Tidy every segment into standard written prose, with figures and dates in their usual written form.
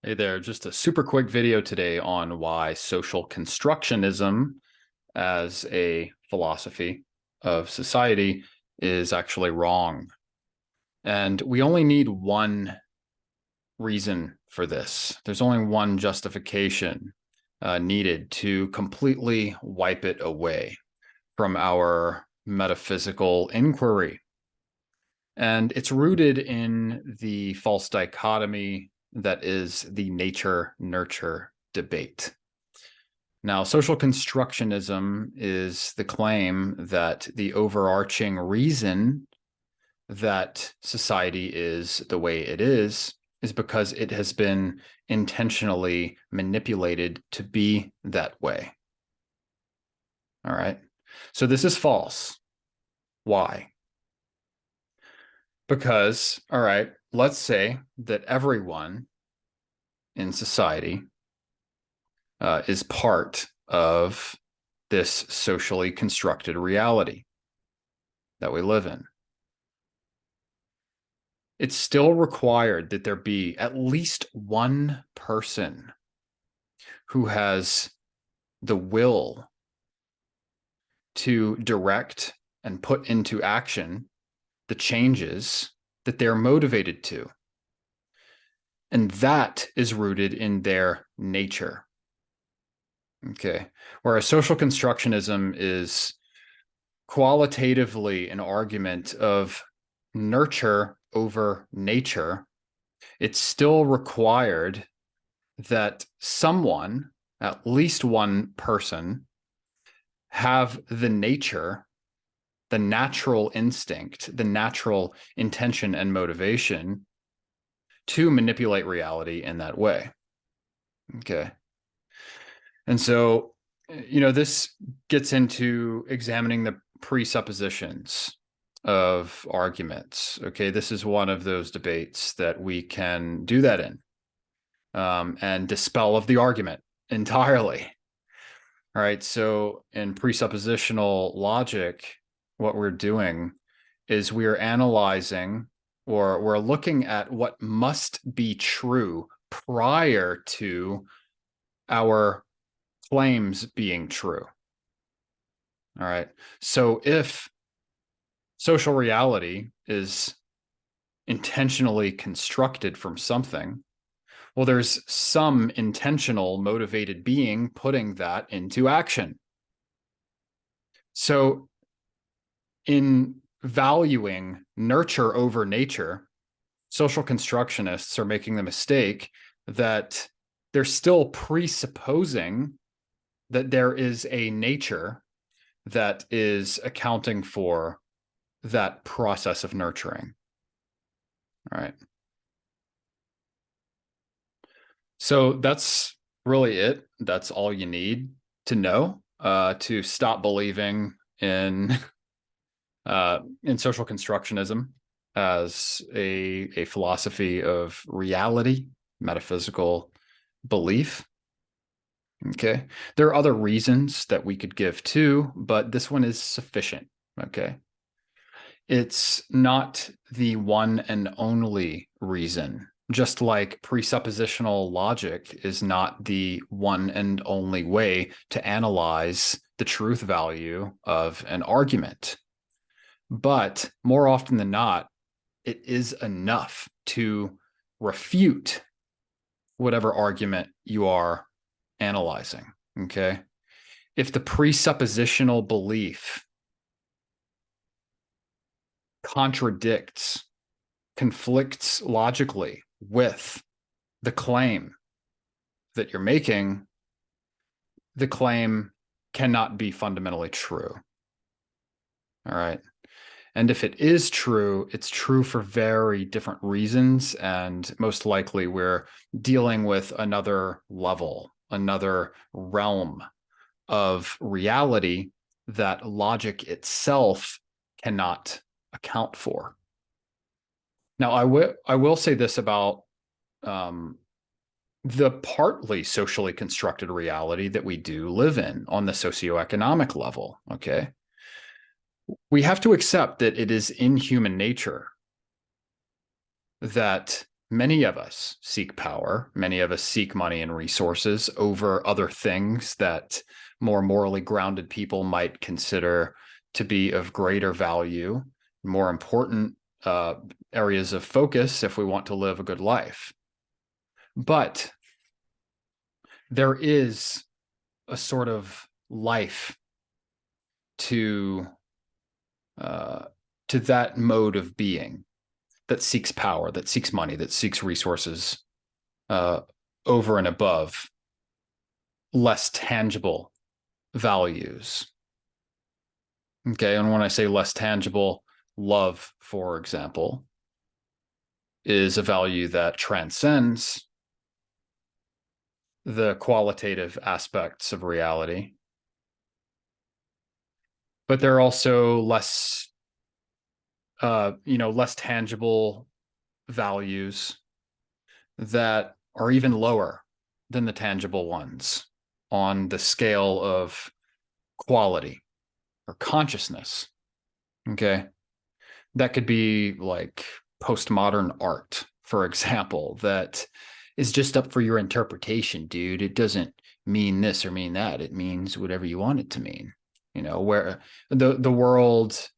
Hey there, just a super quick video today on why social constructionism as a philosophy of society is actually wrong. And we only need one reason for this. There's only one justification needed to completely wipe it away from our metaphysical inquiry. And it's rooted in the false dichotomy that is the nature-nurture debate. Now, social constructionism is the claim that the overarching reason that society is the way it is because it has been intentionally manipulated to be that way. All right. So this is false. Why? Because, all right, let's say that everyone in society is part of this socially constructed reality that we live in. It's still required that there be at least one person who has the will to direct and put into action the changes that they're motivated to. And that is rooted in their nature. Okay. Whereas social constructionism is qualitatively an argument of nurture over nature, it's still required that someone, at least one person, have the nature, the natural instinct, the natural intention and motivation to manipulate reality in that way. Okay. And so, this gets into examining the presuppositions of arguments. Okay. This is one of those debates that we can do that in and dispel of the argument entirely. All right. So in presuppositional logic, what we're doing is we're analyzing or we're looking at what must be true prior to our claims being true. All right. So if social reality is intentionally constructed from something, well, there's some intentional motivated being putting that into action. So in valuing nurture over nature, social constructionists are making the mistake that they're still presupposing that there is a nature that is accounting for that process of nurturing. All right. So that's really it. That's all you need to know to stop believing in social constructionism as a philosophy of reality, metaphysical belief. Okay. There are other reasons that we could give too, but this one is sufficient. Okay. It's not the one and only reason, just like presuppositional logic is not the one and only way to analyze the truth value of an argument. But more often than not, it is enough to refute whatever argument you are analyzing. Okay. If the presuppositional belief contradicts, conflicts logically with the claim that you're making, the claim cannot be fundamentally true. All right. And if it is true, it's true for very different reasons. And most likely we're dealing with another level, another realm of reality that logic itself cannot account for. Now, I will say this about the partly socially constructed reality that we do live in on the socioeconomic level. Okay. We have to accept that it is in human nature that many of us seek power. Many of us seek money and resources over other things that more morally grounded people might consider to be of greater value, more important areas of focus if we want to live a good life. But there is a sort of life to that mode of being that seeks power, that seeks money, that seeks resources over and above less tangible values. Okay, and when I say less tangible, love, for example, is a value that transcends the qualitative aspects of reality. But there are also less, less tangible values that are even lower than the tangible ones on the scale of quality or consciousness. Okay. That could be like postmodern art, for example, that is just up for your interpretation, dude. It doesn't mean this or mean that. It means whatever you want it to mean. Where the world,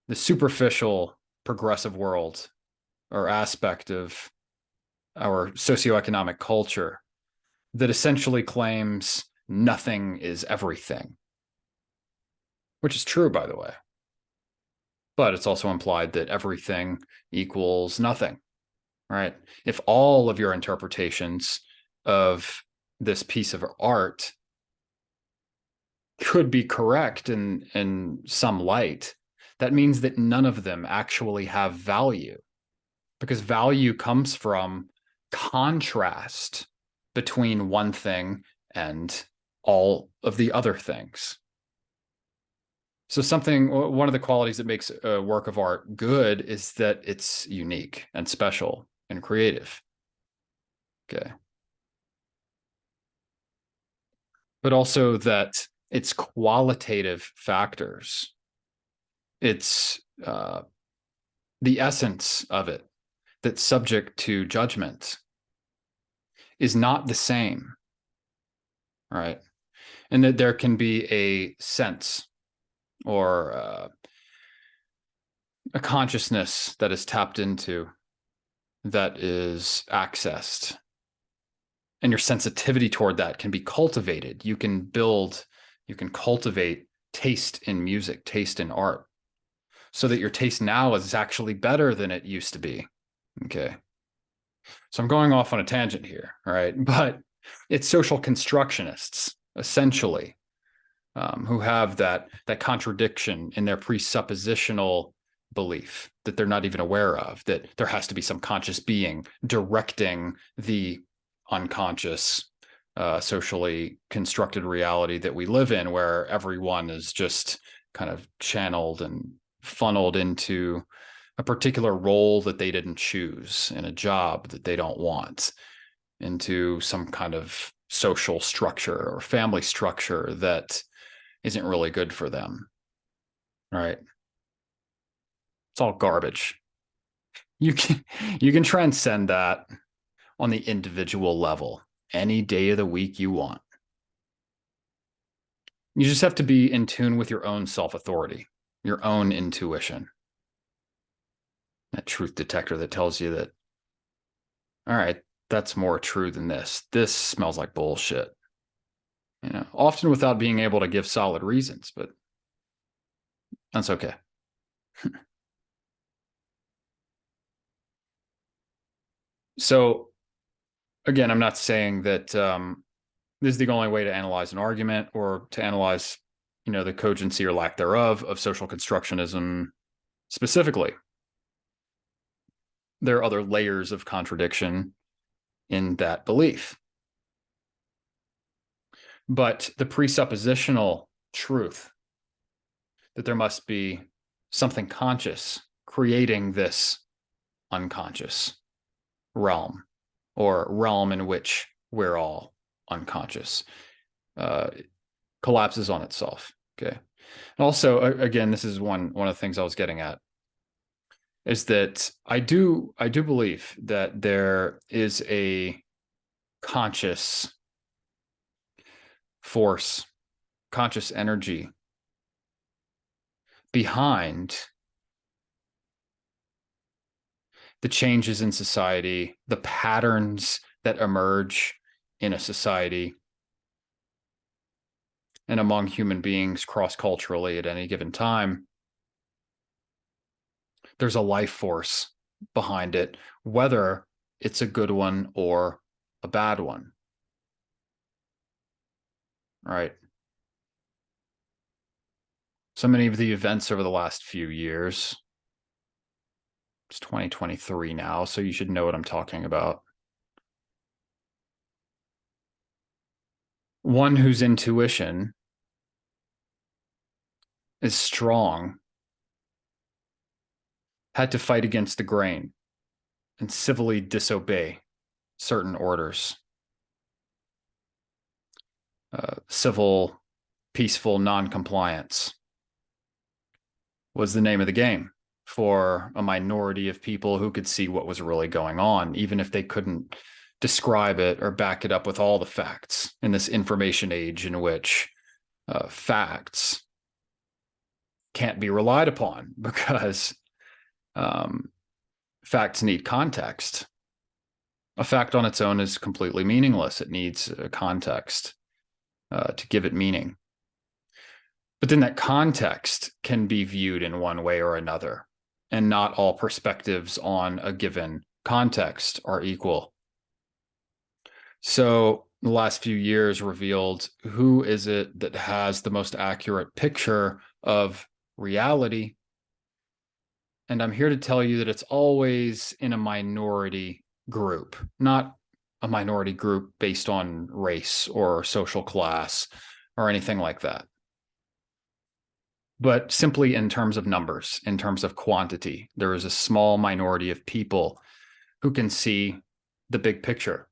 the superficial progressive world or aspect of our socioeconomic culture that essentially claims nothing is everything, which is true, by the way. But it's also implied that everything equals nothing, right? If all of your interpretations of this piece of art could be correct in some light, that means that none of them actually have value, because value comes from contrast between one thing and all of the other things. So one of the qualities that makes a work of art good is that it's unique and special and creative. Okay. But also that it's qualitative factors. It's the essence of it that's subject to judgment is not the same, right? And that there can be a sense or a consciousness that is tapped into, that is accessed, and your sensitivity toward that can be cultivated. You can cultivate taste in music, taste in art, so that your taste now is actually better than it used to be. Okay. So I'm going off on a tangent here, right? But it's social constructionists, essentially, who have that contradiction in their presuppositional belief that they're not even aware of, that there has to be some conscious being directing the unconscious, socially constructed reality that we live in, where everyone is just kind of channeled and funneled into a particular role that they didn't choose, in a job that they don't want, into some kind of social structure or family structure that isn't really good for them, right? It's all garbage. You can transcend that on the individual level any day of the week you want. You just have to be in tune with your own self-authority, your own intuition. That truth detector that tells you that, all right, that's more true than this. This smells like bullshit. Often without being able to give solid reasons, but that's okay. So again, I'm not saying that this is the only way to analyze an argument or to analyze, the cogency or lack thereof of social constructionism specifically. There are other layers of contradiction in that belief. But the presuppositional truth that there must be something conscious creating this unconscious realm, or realm in which we're all unconscious, collapses on itself. Okay. And also, again, this is one of the things I was getting at, is that I do believe that there is a conscious force, conscious energy behind the changes in society, the patterns that emerge in a society and among human beings cross-culturally at any given time. There's a life force behind it, whether it's a good one or a bad one. Right? So many of the events over the last few years, it's 2023 now, so you should know what I'm talking about. One whose intuition is strong had to fight against the grain and civilly disobey certain orders. Civil, peaceful non-compliance was the name of the game for a minority of people who could see what was really going on, even if they couldn't describe it or back it up with all the facts in this information age in which facts can't be relied upon because facts need context. A fact on its own is completely meaningless. It needs a context to give it meaning. But then that context can be viewed in one way or another, and not all perspectives on a given context are equal. So the last few years revealed who is it that has the most accurate picture of reality. And I'm here to tell you that it's always in a minority group, not a minority group based on race or social class or anything like that, but simply in terms of numbers, in terms of quantity. There is a small minority of people who can see the big picture,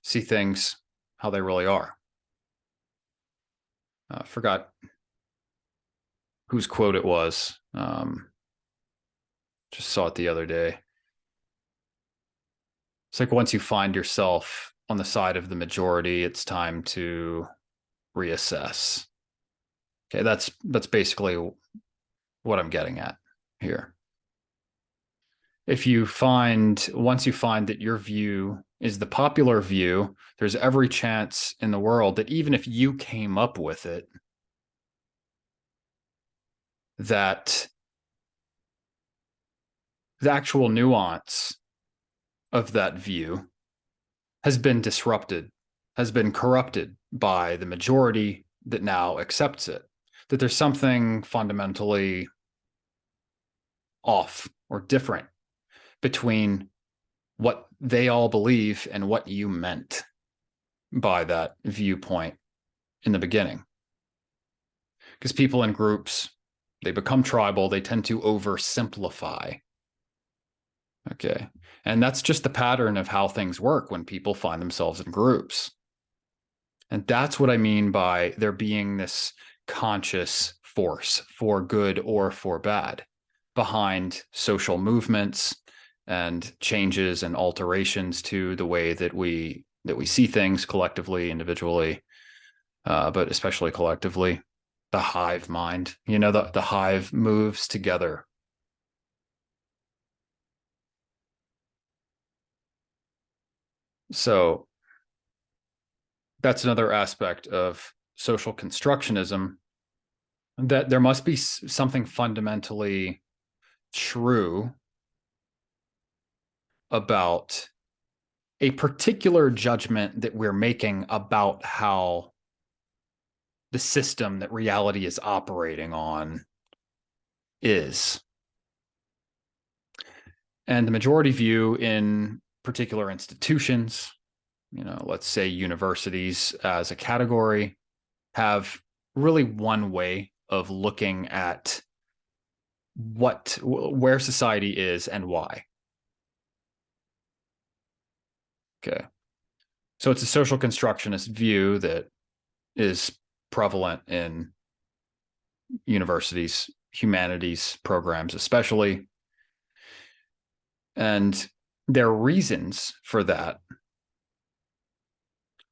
see things how they really are. Forgot whose quote it was. Just saw it the other day. It's like once you find yourself on the side of the majority, it's time to reassess. Okay, that's basically what I'm getting at here. Once you find that your view is the popular view, there's every chance in the world that even if you came up with it, that the actual nuance of that view has been disrupted, has been corrupted by the majority that now accepts it, that there's something fundamentally off or different between what they all believe and what you meant by that viewpoint in the beginning. Because people in groups, they become tribal, they tend to oversimplify. Okay. And that's just the pattern of how things work when people find themselves in groups. And that's what I mean by there being this conscious force, for good or for bad, behind social movements and changes and alterations to the way that we see things collectively, individually, but especially collectively. The hive mind, the hive moves together. So that's another aspect of social constructionism, that there must be something fundamentally true about a particular judgment that we're making about how the system that reality is operating on is. And the majority view in particular institutions, let's say universities as a category, have really one way of looking at where society is and why. Okay. So it's a social constructionist view that is prevalent in universities humanities programs especially. And their reasons for that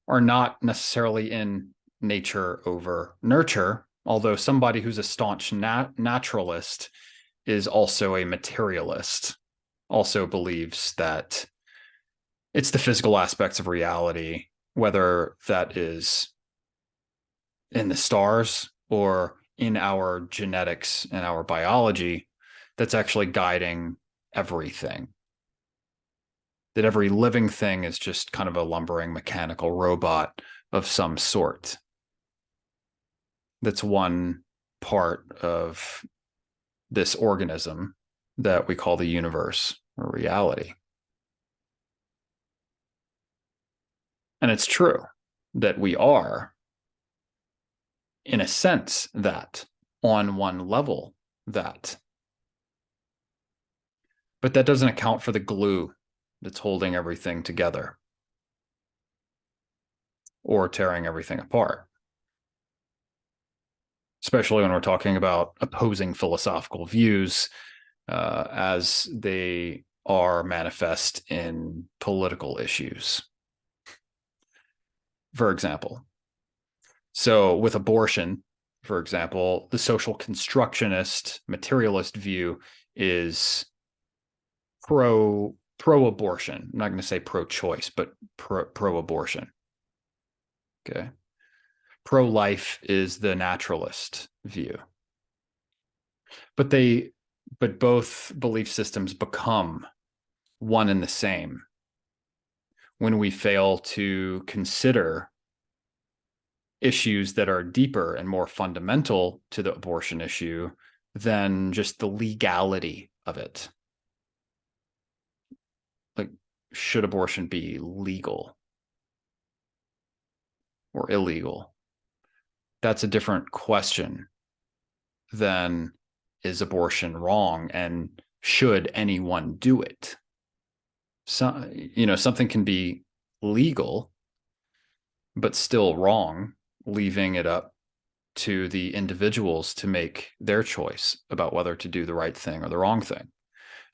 are not necessarily in nature over nurture, although somebody who's a staunch naturalist is also a materialist, also believes that it's the physical aspects of reality, whether that is in the stars or in our genetics and our biology, that's actually guiding everything. That every living thing is just kind of a lumbering mechanical robot of some sort. That's one part of this organism that we call the universe or reality. And it's true that we are, in a sense, that on one level, that. But that doesn't account for the glue that's holding everything together or tearing everything apart, especially when we're talking about opposing philosophical views as they are manifest in political issues. For example, so with abortion, for example, the social constructionist materialist view is pro-abortion. I'm not going to say pro-choice, but pro-abortion. Okay. Pro-life is the naturalist view. But both belief systems become one and the same when we fail to consider issues that are deeper and more fundamental to the abortion issue than just the legality of it. Like, should abortion be legal or illegal? That's a different question than is abortion wrong and should anyone do it? So, something can be legal but still wrong, leaving it up to the individuals to make their choice about whether to do the right thing or the wrong thing.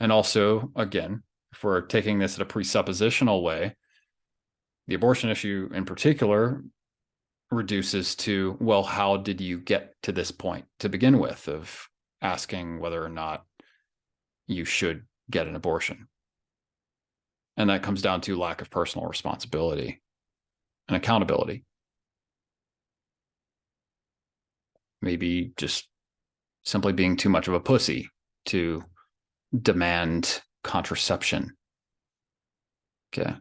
And also, again, if we're taking this in a presuppositional way, the abortion issue in particular reduces to, well, how did you get to this point to begin with of asking whether or not you should get an abortion? And that comes down to lack of personal responsibility and accountability. Maybe just simply being too much of a pussy to demand contraception. Okay.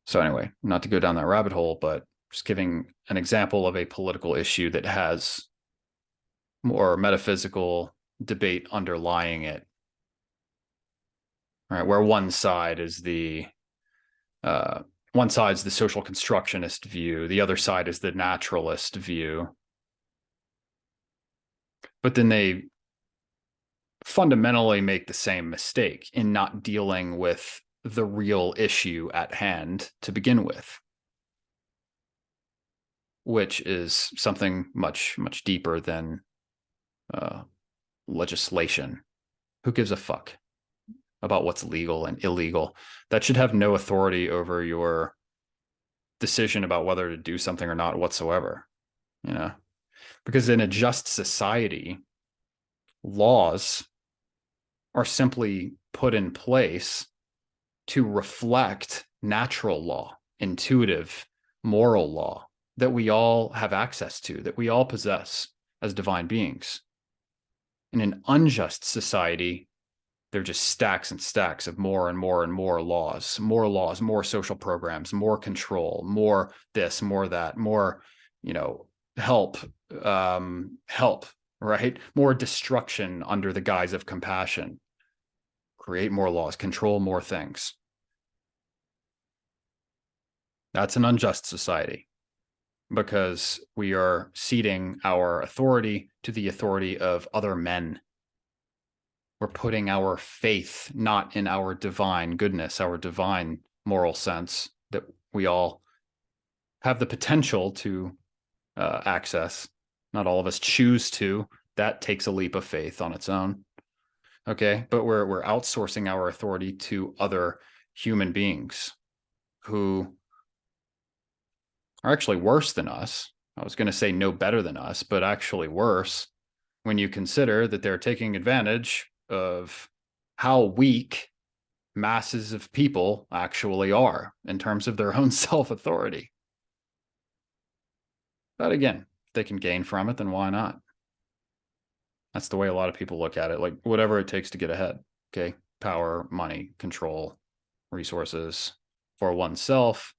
So anyway, not to go down that rabbit hole, but just giving an example of a political issue that has more metaphysical debate underlying it. All right, where one side is the social constructionist view, the other side is the naturalist view. But then they fundamentally make the same mistake in not dealing with the real issue at hand to begin with, which is something much, much deeper than legislation. Who gives a fuck about what's legal and illegal? That should have no authority over your decision about whether to do something or not whatsoever, because in a just society, laws are simply put in place to reflect natural law, intuitive, moral law that we all have access to, that we all possess as divine beings. In an unjust society, they're just stacks and stacks of more and more and more laws, more social programs, more control, more this, more that, more, help, right? More destruction under the guise of compassion. Create more laws, control more things. That's an unjust society because we are ceding our authority to the authority of other men. We're putting our faith not in our divine goodness, our divine moral sense that we all have the potential to access Not all of us choose to. That takes a leap of faith on its own. Okay, but we're outsourcing our authority to other human beings who are actually worse than us. I was going to say no better than us, but actually worse when you consider that they're taking advantage of how weak masses of people actually are in terms of their own self-authority. But again, if they can gain from it, then why not? That's the way a lot of people look at it, like whatever it takes to get ahead. Okay, power, money, control, resources for oneself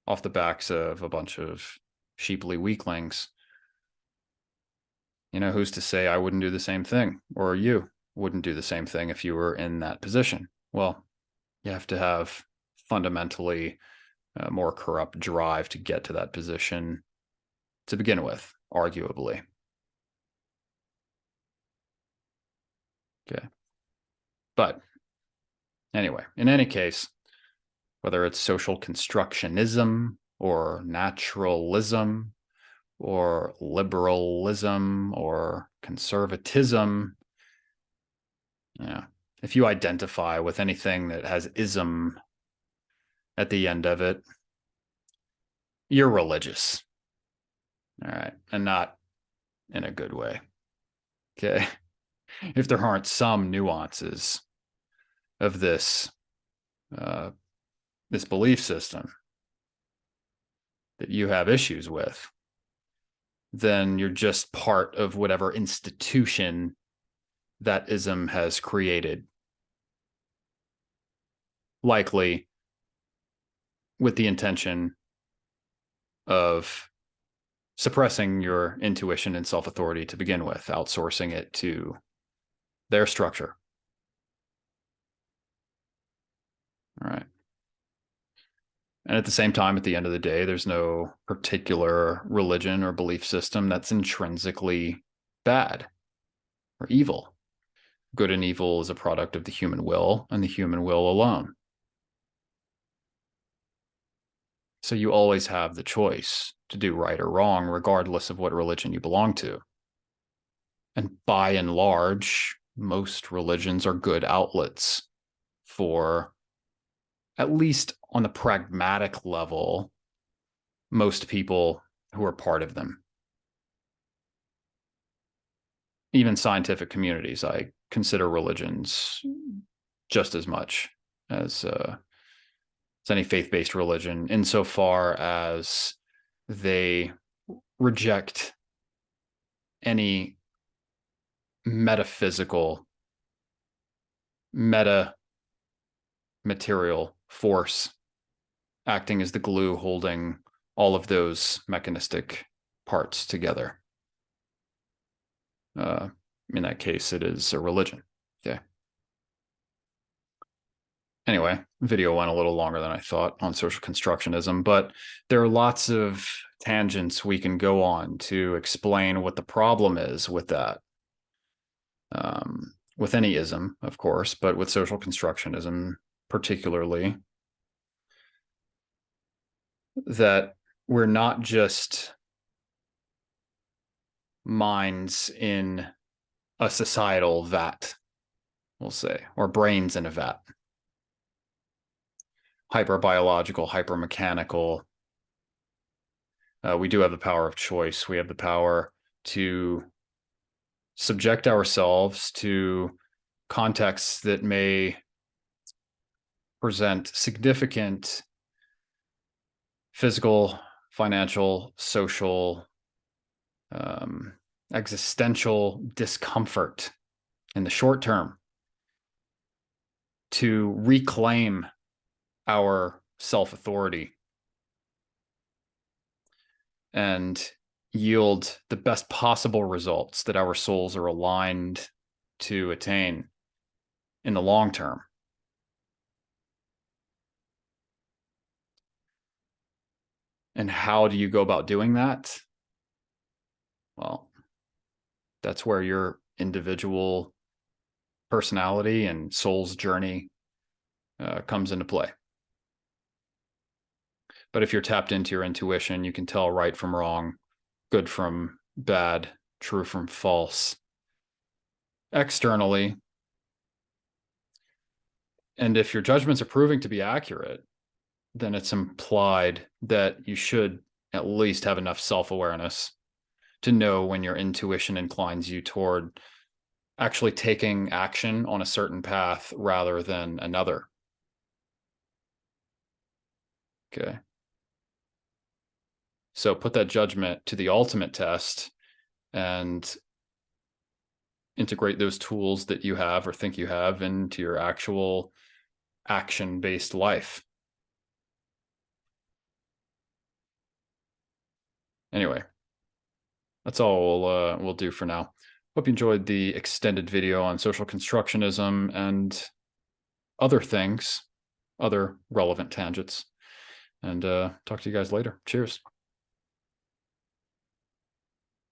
off the backs of a bunch of sheeply weaklings. You know, who's to say I wouldn't do the same thing, or you wouldn't do the same thing if you were in that position? Well, you have to have fundamentally a more corrupt drive to get to that position to begin with, arguably. Okay. But anyway, in any case, whether it's social constructionism or naturalism or liberalism or conservatism, you know, if you identify with anything that has ism at the end of it, you're religious. All right. And not in a good way. Okay. If there aren't some nuances of this this belief system that you have issues with, then you're just part of whatever institution that ism has created, likely with the intention of suppressing your intuition and self-authority to begin with, outsourcing it to their structure. All right. And at the same time, at the end of the day, there's no particular religion or belief system that's intrinsically bad or evil. Good and evil is a product of the human will and the human will alone. So you always have the choice to do right or wrong, regardless of what religion you belong to. And by and large, most religions are good outlets for, at least on the pragmatic level, most people who are part of them. Even scientific communities, I consider religions just as much as any faith-based religion, insofar as they reject any metaphysical, meta-material force acting as the glue holding all of those mechanistic parts together. In that case, it is a religion. Okay. Anyway, video went a little longer than I thought on social constructionism, but there are lots of tangents we can go on to explain what the problem is with that. With any ism, of course, but with social constructionism particularly, that we're not just minds in a societal vat, we'll say, or brains in a vat. Hyperbiological, hypermechanical. We do have the power of choice. We have the power to subject ourselves to contexts that may present significant physical, financial, social, existential discomfort in the short term to reclaim our self-authority and yield the best possible results that our souls are aligned to attain in the long term. And how do you go about doing that? Well, that's where your individual personality and soul's journey comes into play. But if you're tapped into your intuition, you can tell right from wrong, good from bad, true from false externally. And if your judgments are proving to be accurate, then it's implied that you should at least have enough self-awareness to know when your intuition inclines you toward actually taking action on a certain path rather than another. Okay. So put that judgment to the ultimate test and integrate those tools that you have or think you have into your actual action-based life. Anyway, that's all we'll do for now. Hope you enjoyed the extended video on social constructionism and other things, other relevant tangents. And talk to you guys later. Cheers.